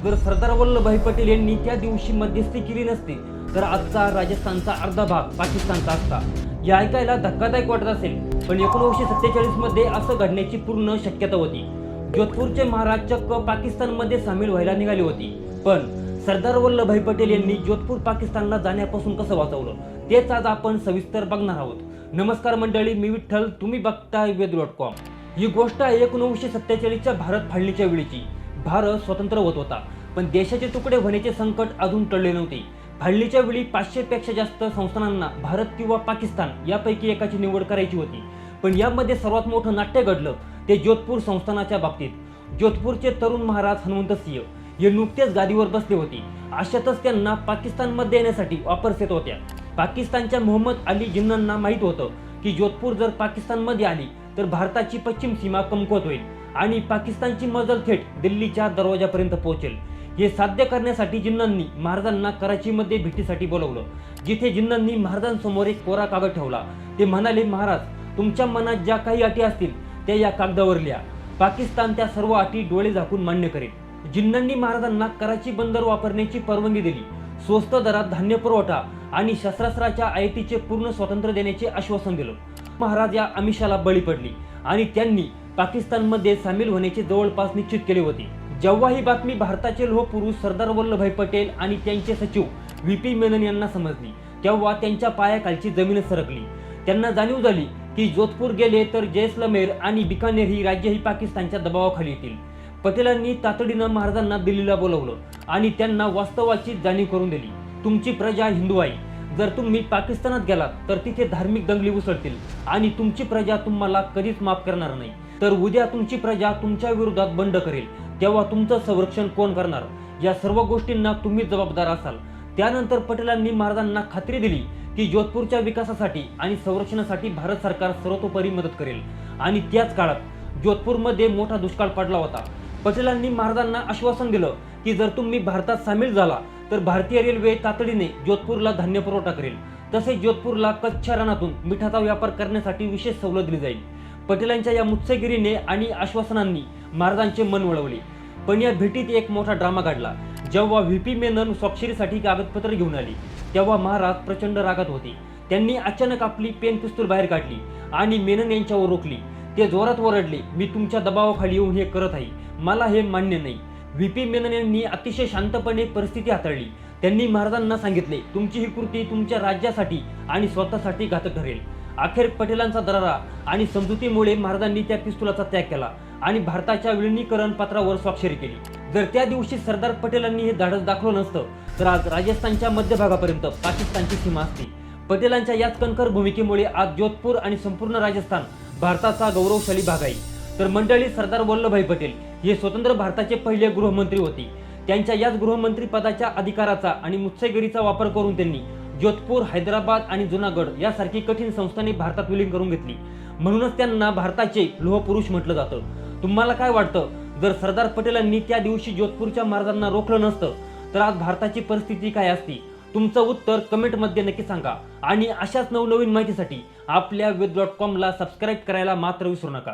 जर सरदार वल्लभभाई पटेल यांनी त्या दिवशी मध्यस्थी केली नसती तर आजचा राजस्थानचा अर्धा भाग पाकिस्तानचा असता। हे ऐकायला धक्कादायक वाटत असेल, पण 1947 मध्ये असं घडण्याची पूर्ण शक्यता होती। जोधपूरचे महाराज चक्क पाकिस्तानमध्ये सामील व्हायला निघाले होते, पण सरदार वल्लभभाई पटेल यांनी जोधपूर पाकिस्तानला जाण्यापासून कसं वाचवलं तेच आज आपण सविस्तर बघणार आहोत। नमस्कार मंडळी, मी विठ्ठल, तुम्ही बघताय वेद.com। ही गोष्ट आहे 1947च्या भारत फाळणीच्या वेळीची। भारत स्वतंत्र होत होता, पण देशाचे तुकडे होण्याचे संकट अजून टळले नव्हते। फाळणीच्या वेळी 500 पेक्षा जास्त संस्थानांना भारत किंवा पाकिस्तान यापैकी एकाची निवड करायची होती, पण यामध्ये सर्वात मोठं नाट्य घडलं ते जोधपूर संस्थानाच्या बाबतीत। जोधपूरचे तरुण महाराज हनुमंत सिंह हे नुकतेच गादीवर बसले होते, अशातच त्यांना पाकिस्तानमध्ये येण्यासाठी ऑफर्स येत होत्या। पाकिस्तानच्या मोहम्मद अली जिन्नांना माहीत होतं की जोधपूर जर पाकिस्तानमध्ये आली तर भारताची पश्चिम सीमा कमकुवत होईल आणि पाकिस्तानची मजल थेट दिल्लीच्या दरवाजापर्यंत पोहोचेल। हे साध्य करण्यासाठी जिन्नांनी महाराजांना कराचीमध्ये भेटीसाठी बोलवलं, जिथे जिन्नांनी महाराजांसमोर एक कोरा कागद ठेवला। ते म्हणाले, महाराज, तुमच्या मनात ज्या काही अटी असतील त्या या कागदावर लिहा, पाकिस्तान त्या सर्व अटी डोळे झाकून मान्य करेल। जिन्नांनी महाराजांना कराची बंदर वापरण्याची परवानगी दिली, स्वस्त दरात धान्य पुरवठा आणि शस्त्रास्त्राच्या आयातीचे पूर्ण स्वातंत्र्य देण्याचे आश्वासन दिलं। महाराज या आमिषाला बळी पडली आणि त्यांनी पाकिस्तानमध्ये सामील होण्याचे जवळपास निश्चित केले होते। जेव्हा ही बातमी भारताचे लोहपुरुष सरदार वल्लभभाई पटेल आणि त्यांचे सचिव व्ही.पी. मेनन यांना समजली, तेव्हा त्यांच्या पायाखालची जमीनच सरकली। त्यांना जाणीव झाली की जोधपूर गेले तर जैसलमेर आणि बिकानेर ही राज्यही पाकिस्तानच्या दबावाखाली येतील। पटेलांनी तातडीनं महाराजांना दिल्लीला बोलवलं आणि त्यांना वास्तवाची जाणीव करून दिली। तुमची प्रजा हिंदू आहे, जर तुम्ही पाकिस्तानात गेलात तर तिथे धार्मिक दंगली उसळतील आणि तुमची प्रजा तुम्हाला कधीच माफ करणार नाही। तर उद्या तुमची प्रजा तुमच्या विरोधात बंड करेल, तेव्हा तुमचं संरक्षण कोण करणार? या सर्व गोष्टींना तुम्ही जबाबदार असाल। त्यानंतर पटेलांनी महाराजांना खात्री दिली की जोधपूरच्या विकासासाठी आणि संरक्षणासाठी भारत सरकार सर्वतोपरी मदत करेल। आणि त्याच काळात जोधपूरमध्ये मोठा दुष्काळ पडला होता। पटेलांनी महाराजांना आश्वासन दिलं की जर तुम्ही भारतात सामील झाला तर भारतीय रेल्वे तातडीने जोधपूरला धान्य पुरवठा करेल, तसेच जोधपूरला कच्च्या रणातून मिठाचा व्यापार करण्यासाठी विशेष सवलत दिली जाईल। पटेलांच्या या मुत्सद्देगिरीने आणि आश्वासनांनी महाराजांचे मन वळवले, पण या भेटीत एक मोठा ड्रामा घडला। जेव्हा व्ही.पी. मेनन स्वाक्षरीसाठी कागदपत्र घेऊन आली तेव्हा महाराज प्रचंड रागात होते। त्यांनी अचानक आपली पेन पिस्तूल बाहेर काढली आणि मेनन यांच्यावर रोखली। ते जोरात ओरडले, मी तुमच्या दबावाखाली येऊन हे करत आहे, मला हे मान्य नाही। व्ही.पी. मेनन यांनी अतिशय शांतपणे परिस्थिती हाताळली। त्यांनी महाराजांना सांगितले, तुमची ही कृती तुमच्या राज्यासाठी आणि स्वतःसाठी घातक ठरेल। अखेर पटेलांचा दरारा आणि समजुतीमुळे महाराजांनी त्या पिस्तुलाचा त्याग केला आणि भारताच्या विलिनीकरण पत्रावर स्वाक्षरी केली। जर त्या दिवशी सरदार पटेलांनी हे धाडस दाखवलं नसतं तर आज राजस्थानच्या मध्यभागापर्यंत पाकिस्तानची सीमा असती। पटेलांच्या याच कणखर भूमिकेमुळे आज जोधपूर आणि संपूर्ण राजस्थान भारताचा गौरवशाली भाग आहे। तर मंडळी, सरदार वल्लभभाई पटेल हे स्वतंत्र भारताचे पहिले गृहमंत्री होते। त्यांच्या याच गृहमंत्री पदाच्या अधिकाराचा आणि मुत्सद्देगिरीचा वापर करून त्यांनी जोधपूर, हैदराबाद आणि जुनागड यासारखी कठीण संस्थाने भारतात विलीन करून घेतली। म्हणूनच त्यांना भारताचे लोहपुरुष म्हटलं जातं। तुम्हाला काय वाटतं, जर सरदार पटेलांनी त्या दिवशी जोधपूरच्या महाराजांना रोखलं नसतं तर आज भारताची परिस्थिती काय असती? तुमचं उत्तर कमेंटमध्ये नक्की सांगा आणि अशाच नवनवीन माहितीसाठी आपल्या वेद.com ला सबस्क्राईब करायला मात्र विसरू नका।